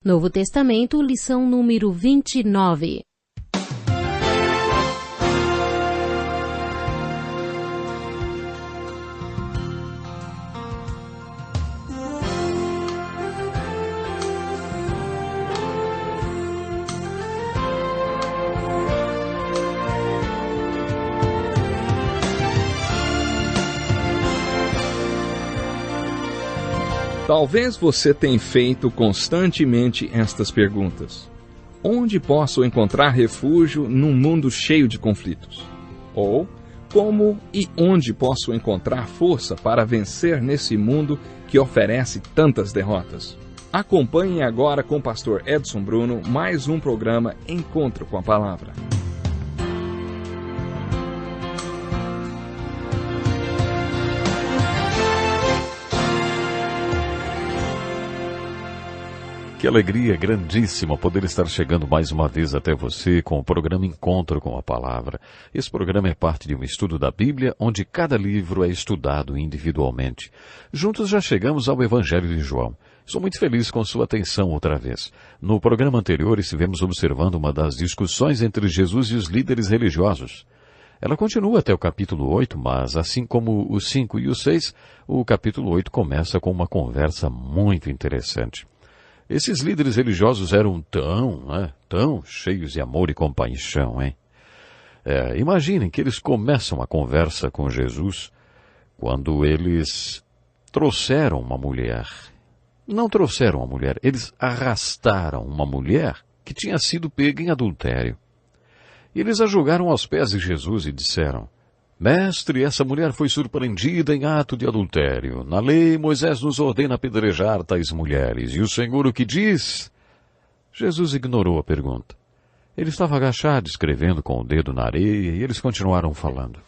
Novo Testamento, lição número 29. Talvez você tenha feito constantemente estas perguntas. Onde posso encontrar refúgio num mundo cheio de conflitos? Ou, como e onde posso encontrar força para vencer nesse mundo que oferece tantas derrotas? Acompanhe agora com o pastor Edson Bruno mais um programa Encontro com a Palavra. Que alegria grandíssima poder estar chegando mais uma vez até você com o programa Encontro com a Palavra. Esse programa é parte de um estudo da Bíblia, onde cada livro é estudado individualmente. Juntos já chegamos ao Evangelho de João. Estou muito feliz com sua atenção outra vez. No programa anterior estivemos observando uma das discussões entre Jesus e os líderes religiosos. Ela continua até o capítulo 8, mas assim como os 5 e os 6, o capítulo 8 começa com uma conversa muito interessante. Esses líderes religiosos eram tão cheios de amor e compaixão, hein? Imaginem que eles começam a conversa com Jesus quando eles trouxeram uma mulher. Não trouxeram a mulher, eles arrastaram uma mulher que tinha sido pega em adultério. E eles a jogaram aos pés de Jesus e disseram: Mestre, essa mulher foi surpreendida em ato de adultério. Na lei, Moisés nos ordena apedrejar tais mulheres. E o Senhor o que diz? Jesus ignorou a pergunta. Ele estava agachado, escrevendo com o dedo na areia, e eles continuaram falando.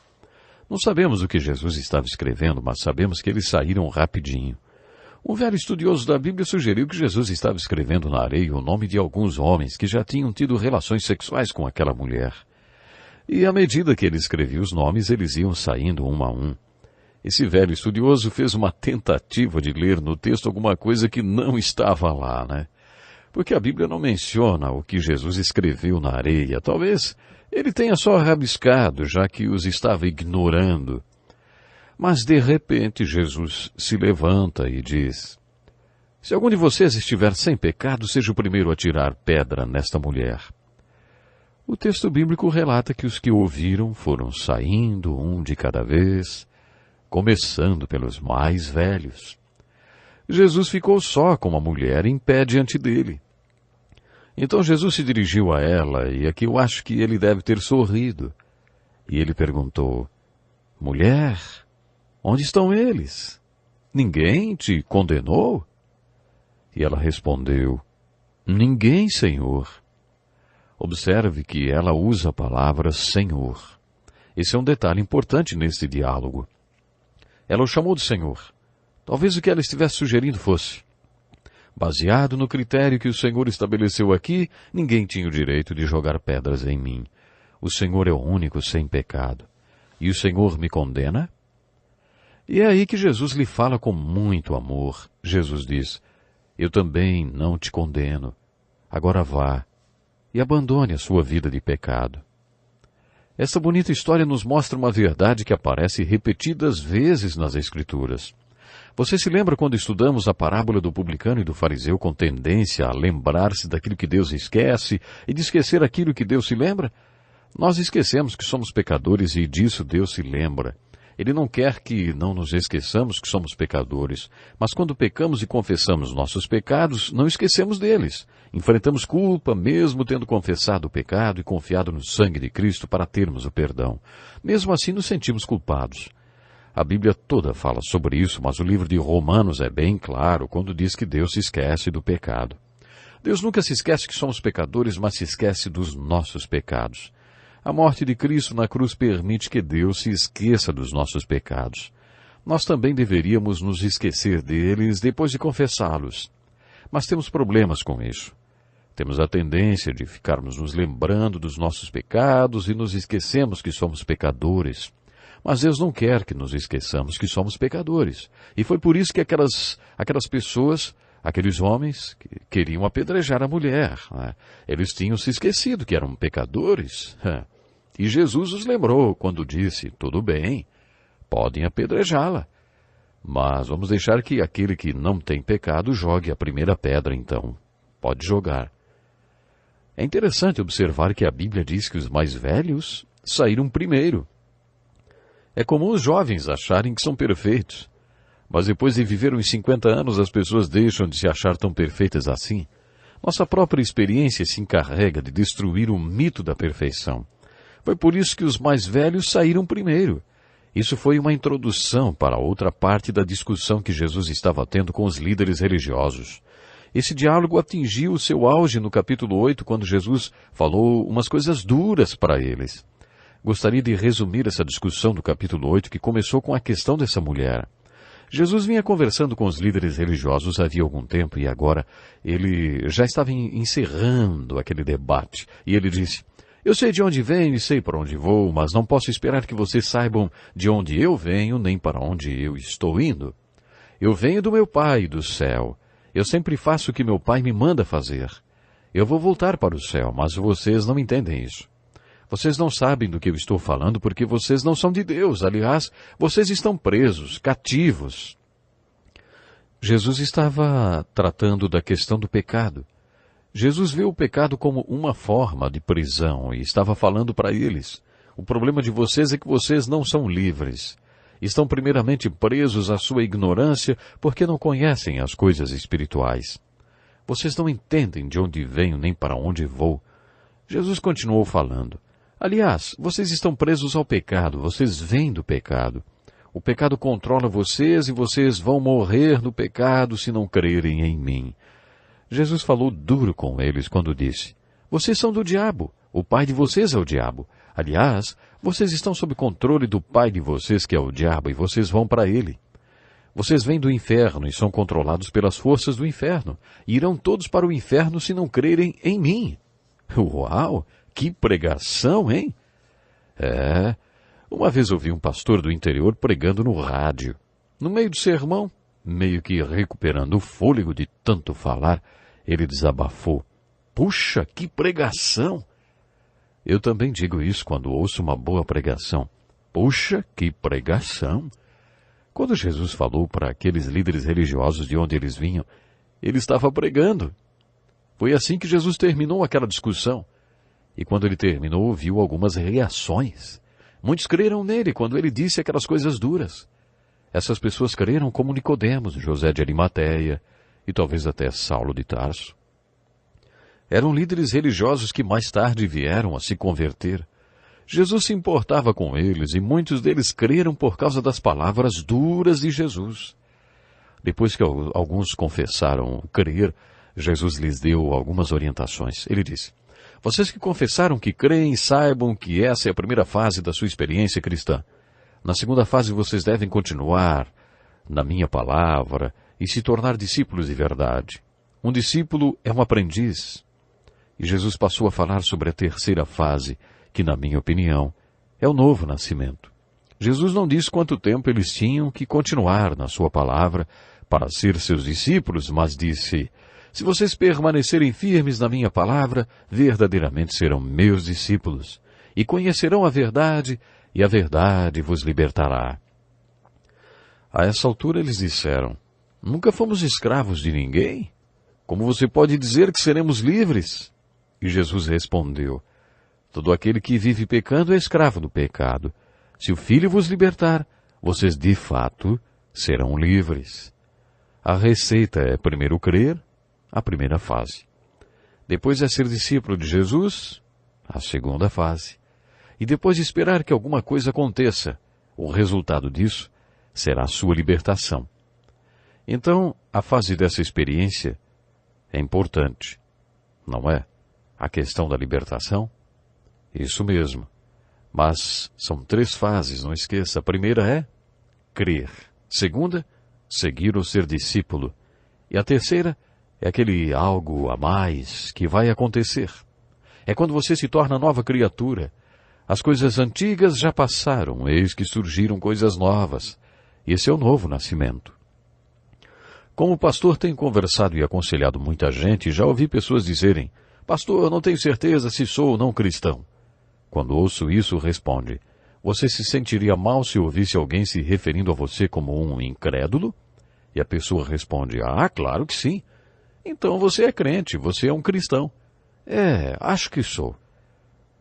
Não sabemos o que Jesus estava escrevendo, mas sabemos que eles saíram rapidinho. Um velho estudioso da Bíblia sugeriu que Jesus estava escrevendo na areia o nome de alguns homens que já tinham tido relações sexuais com aquela mulher. E à medida que ele escrevia os nomes, eles iam saindo um a um. Esse velho estudioso fez uma tentativa de ler no texto alguma coisa que não estava lá, né? Porque a Bíblia não menciona o que Jesus escreveu na areia. Talvez ele tenha só rabiscado, já que os estava ignorando. Mas de repente Jesus se levanta e diz: Se algum de vocês estiver sem pecado, seja o primeiro a tirar pedra nesta mulher. O texto bíblico relata que os que ouviram foram saindo um de cada vez, começando pelos mais velhos. Jesus ficou só com a mulher em pé diante dele. Então Jesus se dirigiu a ela, e aqui eu acho que ele deve ter sorrido. E ele perguntou: Mulher, onde estão eles? Ninguém te condenou? E ela respondeu: Ninguém, Senhor. Observe que ela usa a palavra Senhor. Esse é um detalhe importante nesse diálogo. Ela o chamou de Senhor. Talvez o que ela estivesse sugerindo fosse: baseado no critério que o Senhor estabeleceu aqui, ninguém tinha o direito de jogar pedras em mim. O Senhor é o único sem pecado. E o Senhor me condena? E é aí que Jesus lhe fala com muito amor. Jesus diz: Eu também não te condeno. Agora vá e abandone a sua vida de pecado. Esta bonita história nos mostra uma verdade que aparece repetidas vezes nas Escrituras. Você se lembra quando estudamos a parábola do publicano e do fariseu com tendência a lembrar-se daquilo que Deus esquece e de esquecer aquilo que Deus se lembra? Nós esquecemos que somos pecadores e disso Deus se lembra. Ele não quer que não nos esqueçamos que somos pecadores, mas quando pecamos e confessamos nossos pecados, não esquecemos deles. Enfrentamos culpa, mesmo tendo confessado o pecado e confiado no sangue de Cristo para termos o perdão. Mesmo assim, nos sentimos culpados. A Bíblia toda fala sobre isso, mas o livro de Romanos é bem claro quando diz que Deus se esquece do pecado. Deus nunca se esquece que somos pecadores, mas se esquece dos nossos pecados. A morte de Cristo na cruz permite que Deus se esqueça dos nossos pecados. Nós também deveríamos nos esquecer deles depois de confessá-los. Mas temos problemas com isso. Temos a tendência de ficarmos nos lembrando dos nossos pecados e nos esquecemos que somos pecadores. Mas Deus não quer que nos esqueçamos que somos pecadores. E foi por isso que aquelas pessoas Aqueles homens que queriam apedrejar a mulher, né? Eles tinham se esquecido que eram pecadores. E Jesus os lembrou quando disse, tudo bem, podem apedrejá-la. Mas vamos deixar que aquele que não tem pecado jogue a primeira pedra, então. Pode jogar. É interessante observar que a Bíblia diz que os mais velhos saíram primeiro. É comum os jovens acharem que são perfeitos. Mas depois de viver uns 50 anos, as pessoas deixam de se achar tão perfeitas assim. Nossa própria experiência se encarrega de destruir o mito da perfeição. Foi por isso que os mais velhos saíram primeiro. Isso foi uma introdução para outra parte da discussão que Jesus estava tendo com os líderes religiosos. Esse diálogo atingiu o seu auge no capítulo 8, quando Jesus falou umas coisas duras para eles. Gostaria de resumir essa discussão do capítulo 8, que começou com a questão dessa mulher. Jesus vinha conversando com os líderes religiosos havia algum tempo e agora ele já estava encerrando aquele debate. E ele disse, eu sei de onde venho e sei para onde vou, mas não posso esperar que vocês saibam de onde eu venho nem para onde eu estou indo. Eu venho do meu Pai do céu. Eu sempre faço o que meu Pai me manda fazer. Eu vou voltar para o céu, mas vocês não entendem isso. Vocês não sabem do que eu estou falando porque vocês não são de Deus. Aliás, vocês estão presos, cativos. Jesus estava tratando da questão do pecado. Jesus vê o pecado como uma forma de prisão e estava falando para eles. O problema de vocês é que vocês não são livres. Estão primeiramente presos à sua ignorância porque não conhecem as coisas espirituais. Vocês não entendem de onde venho nem para onde vou. Jesus continuou falando. Aliás, vocês estão presos ao pecado, vocês vêm do pecado. O pecado controla vocês e vocês vão morrer no pecado se não crerem em mim. Jesus falou duro com eles quando disse, vocês são do diabo, o pai de vocês é o diabo. Aliás, vocês estão sob controle do pai de vocês que é o diabo e vocês vão para ele. Vocês vêm do inferno e são controlados pelas forças do inferno e irão todos para o inferno se não crerem em mim. Uau! Que pregação, hein? Uma vez ouvi um pastor do interior pregando no rádio. No meio do sermão, meio que recuperando o fôlego de tanto falar, ele desabafou. Puxa, que pregação! Eu também digo isso quando ouço uma boa pregação. Puxa, que pregação! Quando Jesus falou para aqueles líderes religiosos de onde eles vinham, ele estava pregando. Foi assim que Jesus terminou aquela discussão. E quando ele terminou, viu algumas reações. Muitos creram nele quando ele disse aquelas coisas duras. Essas pessoas creram como Nicodemos, José de Arimateia e talvez até Saulo de Tarso. Eram líderes religiosos que mais tarde vieram a se converter. Jesus se importava com eles e muitos deles creram por causa das palavras duras de Jesus. Depois que alguns confessaram crer, Jesus lhes deu algumas orientações. Ele disse, vocês que confessaram que creem, saibam que essa é a primeira fase da sua experiência cristã. Na segunda fase vocês devem continuar na minha palavra e se tornar discípulos de verdade. Um discípulo é um aprendiz. E Jesus passou a falar sobre a terceira fase, que na minha opinião é o novo nascimento. Jesus não disse quanto tempo eles tinham que continuar na sua palavra para ser seus discípulos, mas disse, se vocês permanecerem firmes na minha palavra, verdadeiramente serão meus discípulos, e conhecerão a verdade, e a verdade vos libertará. A essa altura eles disseram, nunca fomos escravos de ninguém? Como você pode dizer que seremos livres? E Jesus respondeu, todo aquele que vive pecando é escravo do pecado. Se o Filho vos libertar, vocês de fato serão livres. A receita é primeiro crer, a primeira fase. Depois é ser discípulo de Jesus, a segunda fase. E depois de esperar que alguma coisa aconteça, o resultado disso será a sua libertação. Então, a fase dessa experiência é importante, não é? A questão da libertação? Isso mesmo. Mas são 3 fases, não esqueça. A primeira é crer. Segunda, seguir ou ser discípulo. E a terceira é aquele algo a mais que vai acontecer. É quando você se torna nova criatura. As coisas antigas já passaram, eis que surgiram coisas novas. Esse é o novo nascimento. Como pastor, tenho conversado e aconselhado muita gente e já ouvi pessoas dizerem: pastor, eu não tenho certeza se sou ou não cristão. Quando ouço isso, responde: você se sentiria mal se ouvisse alguém se referindo a você como um incrédulo? E a pessoa responde: ah, claro que sim. Então você é crente, você é um cristão. Acho que sou.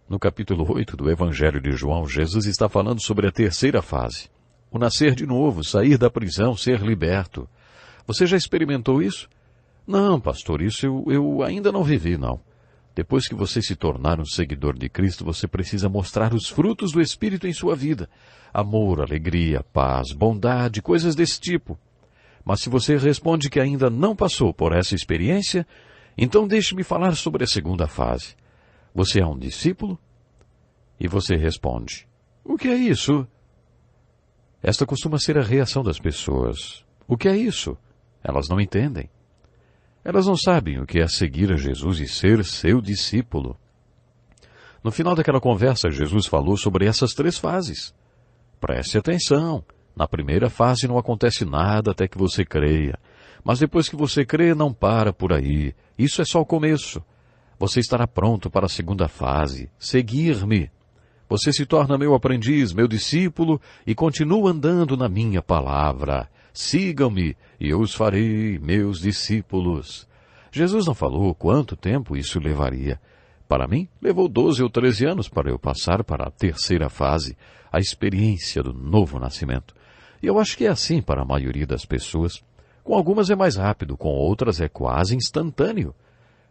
No capítulo 8 do Evangelho de João, Jesus está falando sobre a terceira fase. O nascer de novo, sair da prisão, ser liberto. Você já experimentou isso? Não, pastor, isso eu ainda não vivi, não. Depois que você se tornar um seguidor de Cristo, você precisa mostrar os frutos do Espírito em sua vida. Amor, alegria, paz, bondade, coisas desse tipo. Mas se você responde que ainda não passou por essa experiência, então deixe-me falar sobre a segunda fase. Você é um discípulo? E você responde: o que é isso? Esta costuma ser a reação das pessoas. O que é isso? Elas não entendem. Elas não sabem o que é seguir a Jesus e ser seu discípulo. No final daquela conversa, Jesus falou sobre essas 3 fases. Preste atenção. Na primeira fase não acontece nada até que você creia. Mas depois que você crê, não para por aí. Isso é só o começo. Você estará pronto para a segunda fase. Seguir-me. Você se torna meu aprendiz, meu discípulo, e continua andando na minha palavra. Sigam-me, e eu os farei meus discípulos. Jesus não falou quanto tempo isso levaria. Para mim, levou 12 ou 13 anos para eu passar para a terceira fase, a experiência do novo nascimento. E eu acho que é assim para a maioria das pessoas. Com algumas é mais rápido, com outras é quase instantâneo.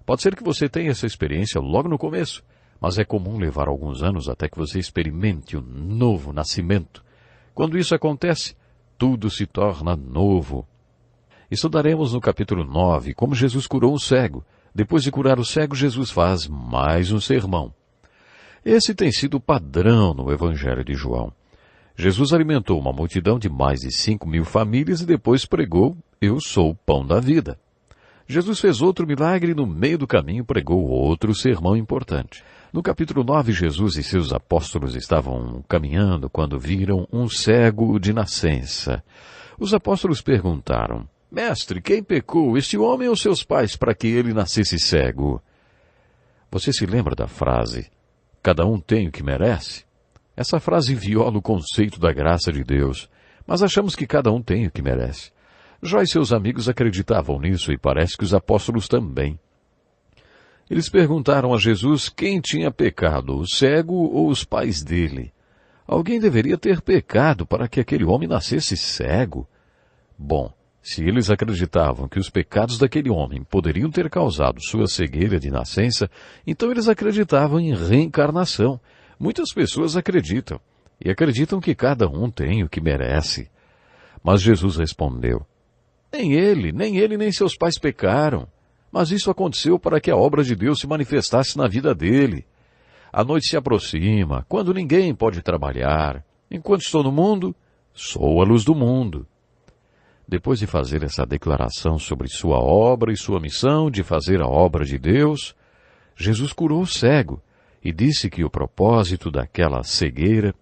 Pode ser que você tenha essa experiência logo no começo, mas é comum levar alguns anos até que você experimente o novo nascimento. Quando isso acontece, tudo se torna novo. Estudaremos no capítulo 9 como Jesus curou um cego. Depois de curar o cego, Jesus faz mais um sermão. Esse tem sido o padrão no Evangelho de João. Jesus alimentou uma multidão de mais de 5.000 famílias e depois pregou: eu sou o pão da vida. Jesus fez outro milagre e no meio do caminho pregou outro sermão importante. No capítulo 9, Jesus e seus apóstolos estavam caminhando quando viram um cego de nascença. Os apóstolos perguntaram: mestre, quem pecou, este homem ou seus pais, para que ele nascesse cego? Você se lembra da frase: cada um tem o que merece? Essa frase viola o conceito da graça de Deus, mas achamos que cada um tem o que merece. Jó e seus amigos acreditavam nisso e parece que os apóstolos também. Eles perguntaram a Jesus quem tinha pecado, o cego ou os pais dele. Alguém deveria ter pecado para que aquele homem nascesse cego. Bom, se eles acreditavam que os pecados daquele homem poderiam ter causado sua cegueira de nascença, então eles acreditavam em reencarnação. Muitas pessoas acreditam, e acreditam que cada um tem o que merece. Mas Jesus respondeu: nem ele, nem seus pais pecaram. Mas isso aconteceu para que a obra de Deus se manifestasse na vida dele. A noite se aproxima, quando ninguém pode trabalhar. Enquanto estou no mundo, sou a luz do mundo. Depois de fazer essa declaração sobre sua obra e sua missão de fazer a obra de Deus, Jesus curou o cego e disse que o propósito daquela cegueira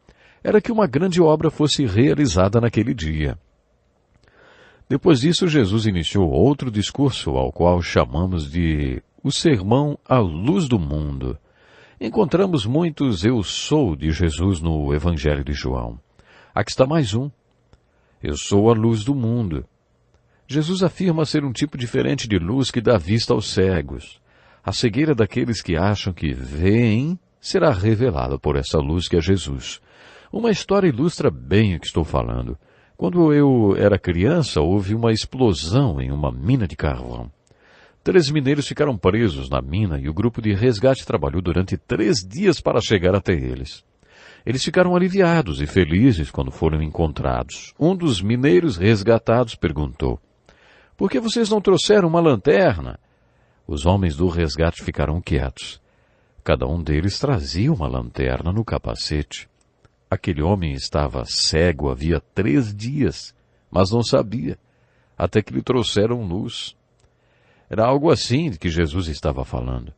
era que uma grande obra fosse realizada naquele dia. Depois disso, Jesus iniciou outro discurso, ao qual chamamos de o Sermão à Luz do Mundo. Encontramos muitos eu sou de Jesus no Evangelho de João. Aqui está mais um. Eu sou a luz do mundo. Jesus afirma ser um tipo diferente de luz que dá vista aos cegos. A cegueira daqueles que acham que veem será revelada por essa luz que é Jesus. Uma história ilustra bem o que estou falando. Quando eu era criança, houve uma explosão em uma mina de carvão. 3 mineiros ficaram presos na mina e o grupo de resgate trabalhou durante 3 dias para chegar até eles. Eles ficaram aliviados e felizes quando foram encontrados. Um dos mineiros resgatados perguntou: por que vocês não trouxeram uma lanterna? Os homens do resgate ficaram quietos. Cada um deles trazia uma lanterna no capacete. Aquele homem estava cego havia 3 dias, mas não sabia, até que lhe trouxeram luz. Era algo assim de que Jesus estava falando.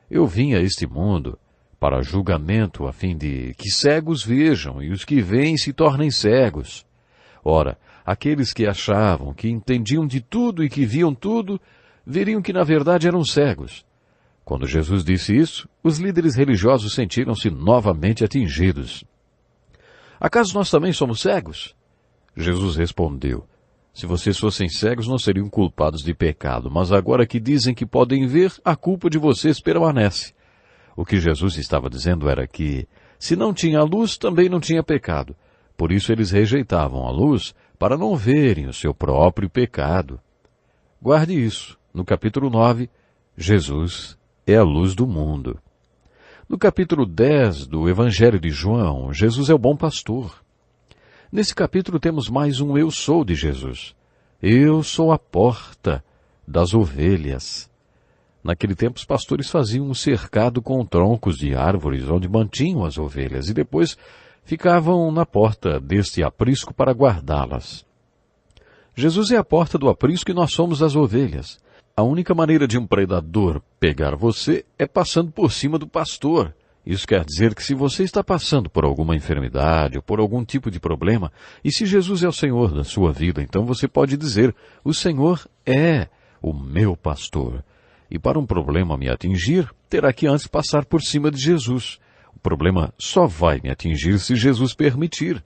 Eu vim a este mundo para julgamento, a fim de que cegos vejam e os que veem se tornem cegos. Ora, Aqueles que achavam que entendiam de tudo e que viam tudo, veriam que na verdade eram cegos. Quando Jesus disse isso, os líderes religiosos sentiram-se novamente atingidos. Acaso nós também somos cegos? Jesus respondeu: se vocês fossem cegos, não seriam culpados de pecado, mas agora que dizem que podem ver, a culpa de vocês permanece. O que Jesus estava dizendo era que, se não tinha luz, também não tinha pecado. Por isso eles rejeitavam a luz para não verem o seu próprio pecado. Guarde isso. No capítulo 9, Jesus é a luz do mundo. No capítulo 10 do Evangelho de João, Jesus é o bom pastor. Nesse capítulo temos mais um eu sou de Jesus. Eu sou a porta das ovelhas. Naquele tempo os pastores faziam um cercado com troncos de árvores onde mantinham as ovelhas e depois ficavam na porta deste aprisco para guardá-las. Jesus é a porta do aprisco e nós somos as ovelhas. A única maneira de um predador pegar você é passando por cima do pastor. Isso quer dizer que se você está passando por alguma enfermidade ou por algum tipo de problema, e se Jesus é o Senhor da sua vida, então você pode dizer: o Senhor é o meu pastor. E para um problema me atingir, terá que antes passar por cima de Jesus. O problema só vai me atingir se Jesus permitir.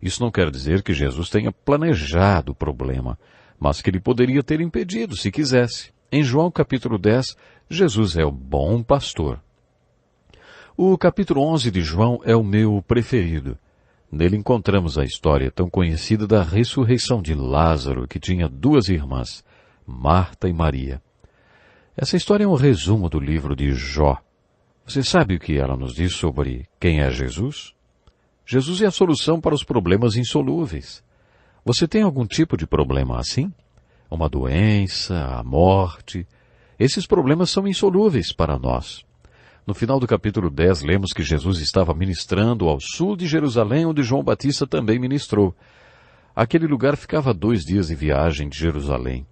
Isso não quer dizer que Jesus tenha planejado o problema, mas que ele poderia ter impedido se quisesse. Em João capítulo 10, Jesus é o bom pastor. O capítulo 11 de João é o meu preferido. Nele encontramos a história tão conhecida da ressurreição de Lázaro, que tinha duas irmãs, Marta e Maria. Essa história é um resumo do livro de Jó. Você sabe o que ela nos diz sobre quem é Jesus? Jesus é a solução para os problemas insolúveis. Você tem algum tipo de problema assim? Uma doença, a morte? Esses problemas são insolúveis para nós. No final do capítulo 10, lemos que Jesus estava ministrando ao sul de Jerusalém, onde João Batista também ministrou. Aquele lugar ficava a 2 dias de viagem de Jerusalém.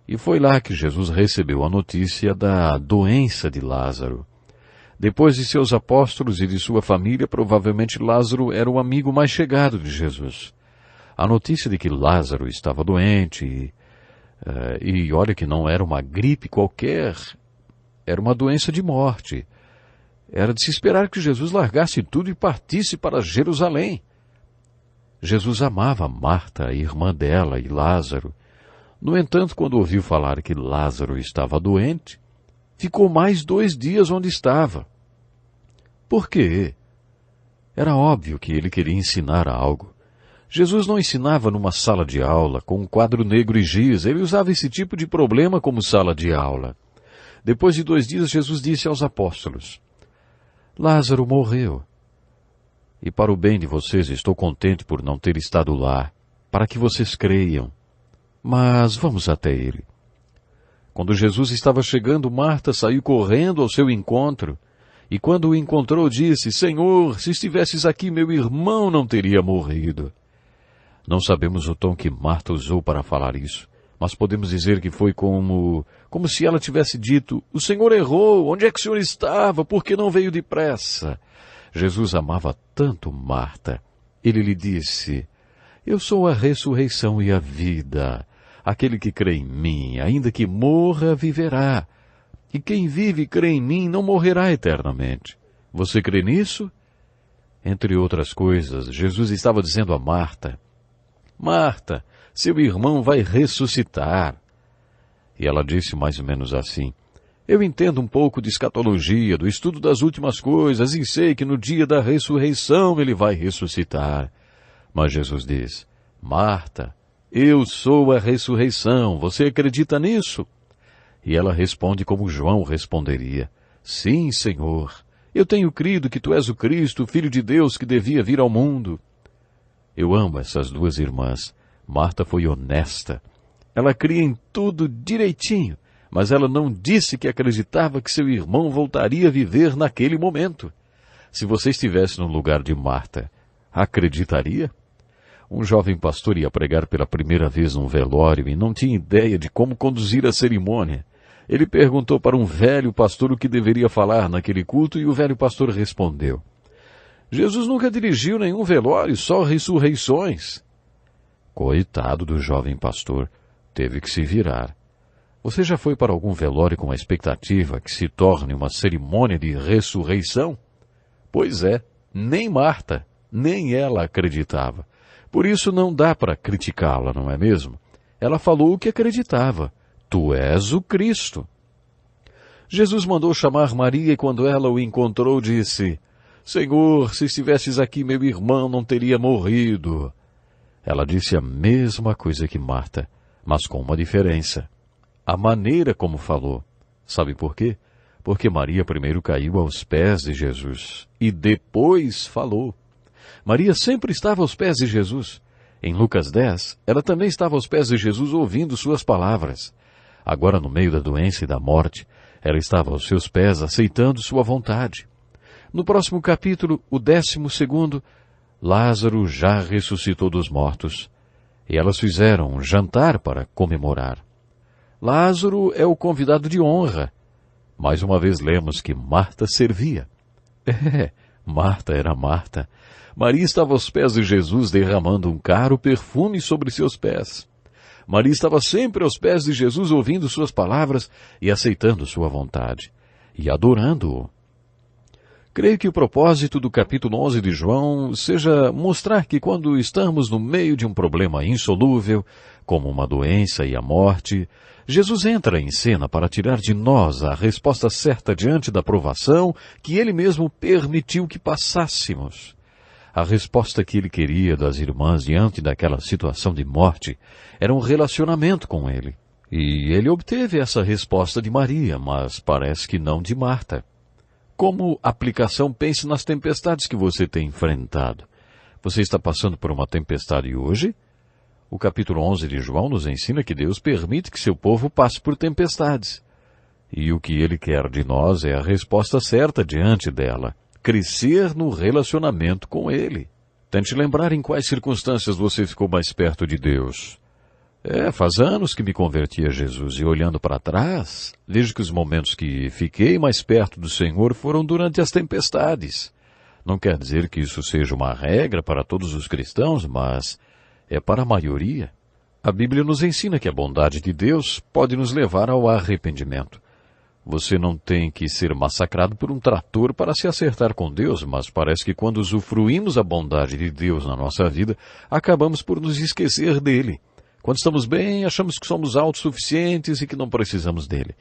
E foi lá que Jesus recebeu a notícia da doença de Lázaro. Depois de seus apóstolos e de sua família, provavelmente Lázaro era o amigo mais chegado de Jesus. A notícia de que Lázaro estava doente, e olha que não era uma gripe qualquer, era uma doença de morte. Era de se esperar que Jesus largasse tudo e partisse para Jerusalém. Jesus amava Marta, a irmã dela, e Lázaro. No entanto, quando ouviu falar que Lázaro estava doente, ficou mais 2 dias onde estava. Por quê? Era óbvio que ele queria ensinar algo. Jesus não ensinava numa sala de aula, com um quadro negro e giz. Ele usava esse tipo de problema como sala de aula. Depois de 2 dias, Jesus disse aos apóstolos: Lázaro morreu. E para o bem de vocês, estou contente por não ter estado lá, para que vocês creiam. Mas vamos até ele. Quando Jesus estava chegando, Marta saiu correndo ao seu encontro, e quando o encontrou, disse: Senhor, se estivesses aqui, meu irmão não teria morrido. Não sabemos o tom que Marta usou para falar isso, mas podemos dizer que foi como se ela tivesse dito: o Senhor errou, onde é que o Senhor estava, por que não veio depressa? Jesus amava tanto Marta. Ele lhe disse: eu sou a ressurreição e a vida. Aquele que crê em mim, ainda que morra, viverá. E quem vive e crê em mim não morrerá eternamente. Você crê nisso? Entre outras coisas, Jesus estava dizendo a Marta: Marta, seu irmão vai ressuscitar. E ela disse mais ou menos assim: eu entendo um pouco de escatologia, do estudo das últimas coisas, e sei que no dia da ressurreição ele vai ressuscitar. Mas Jesus diz: Marta, eu sou a ressurreição, você acredita nisso? E ela responde como João responderia: sim, Senhor, eu tenho crido que tu és o Cristo, o Filho de Deus que devia vir ao mundo. Eu amo essas 2 irmãs. Marta foi honesta. Ela cria em tudo direitinho, mas ela não disse que acreditava que seu irmão voltaria a viver naquele momento. Se você estivesse no lugar de Marta, acreditaria? Um jovem pastor ia pregar pela primeira vez num velório e não tinha ideia de como conduzir a cerimônia. Ele perguntou para um velho pastor o que deveria falar naquele culto e o velho pastor respondeu: Jesus nunca dirigiu nenhum velório, só ressurreições. Coitado do jovem pastor, teve que se virar. Você já foi para algum velório com a expectativa que se torne uma cerimônia de ressurreição? Pois é, nem Marta, nem ela acreditava. Por isso não dá para criticá-la, não é mesmo? Ela falou o que acreditava. Tu és o Cristo. Jesus mandou chamar Maria e quando ela o encontrou disse: Senhor, se estivesses aqui meu irmão não teria morrido. Ela disse a mesma coisa que Marta, mas com uma diferença. A maneira como falou. Sabe por quê? Porque Maria primeiro caiu aos pés de Jesus e depois falou. Maria sempre estava aos pés de Jesus. Em Lucas 10, ela também estava aos pés de Jesus ouvindo suas palavras. Agora, no meio da doença e da morte, ela estava aos seus pés aceitando sua vontade. No próximo capítulo, o 12º, Lázaro já ressuscitou dos mortos. E elas fizeram um jantar para comemorar. Lázaro é o convidado de honra. Mais uma vez lemos que Marta servia. Marta era Marta. Maria estava aos pés de Jesus derramando um caro perfume sobre seus pés. Maria estava sempre aos pés de Jesus ouvindo suas palavras e aceitando sua vontade. E adorando-o. Creio que o propósito do capítulo 11 de João seja mostrar que quando estamos no meio de um problema insolúvel, como uma doença e a morte, Jesus entra em cena para tirar de nós a resposta certa diante da provação que Ele mesmo permitiu que passássemos. A resposta que Ele queria das irmãs diante daquela situação de morte era um relacionamento com Ele. E Ele obteve essa resposta de Maria, mas parece que não de Marta. Como aplicação, pense nas tempestades que você tem enfrentado. Você está passando por uma tempestade hoje? O capítulo 11 de João nos ensina que Deus permite que seu povo passe por tempestades. E o que Ele quer de nós é a resposta certa diante dela. Crescer no relacionamento com Ele. Tente lembrar em quais circunstâncias você ficou mais perto de Deus. Faz anos que me converti a Jesus e olhando para trás, vejo que os momentos que fiquei mais perto do Senhor foram durante as tempestades. Não quer dizer que isso seja uma regra para todos os cristãos, mas é para a maioria. A Bíblia nos ensina que a bondade de Deus pode nos levar ao arrependimento. Você não tem que ser massacrado por um trator para se acertar com Deus, mas parece que quando usufruímos a bondade de Deus na nossa vida, acabamos por nos esquecer dele. Quando estamos bem, achamos que somos autossuficientes e que não precisamos dele.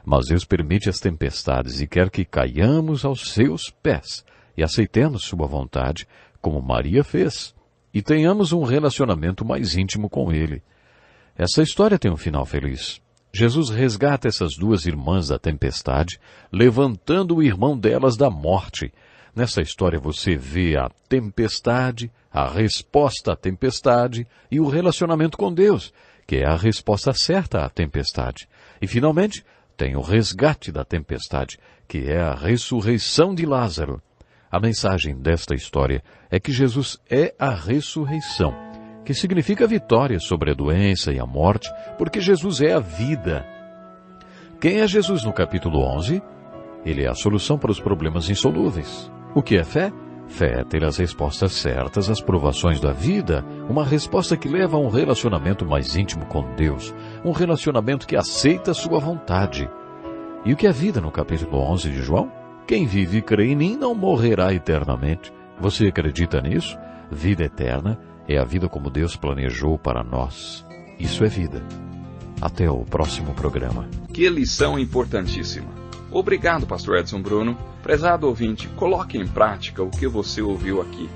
Mas Deus permite as tempestades e quer que caiamos aos seus pés e aceitemos sua vontade, como Maria fez, e tenhamos um relacionamento mais íntimo com Ele. Essa história tem um final feliz. Jesus resgata essas duas irmãs da tempestade, levantando o irmão delas da morte. Nessa história você vê a tempestade, a resposta à tempestade e o relacionamento com Deus, que é a resposta certa à tempestade. E, finalmente, tem o resgate da tempestade, que é a ressurreição de Lázaro. A mensagem desta história é que Jesus é a ressurreição, que significa vitória sobre a doença e a morte, porque Jesus é a vida. Quem é Jesus no capítulo 11? Ele é a solução para os problemas insolúveis. O que é fé? Fé é ter as respostas certas às provações da vida, uma resposta que leva a um relacionamento mais íntimo com Deus, um relacionamento que aceita a sua vontade. E o que é vida no capítulo 11 de João? Quem vive e crê em mim não morrerá eternamente. Você acredita nisso? Vida eterna é a vida como Deus planejou para nós. Isso é vida. Até o próximo programa. Que lição importantíssima. Obrigado, pastor Edson Bruno. Prezado ouvinte, coloque em prática o que você ouviu aqui.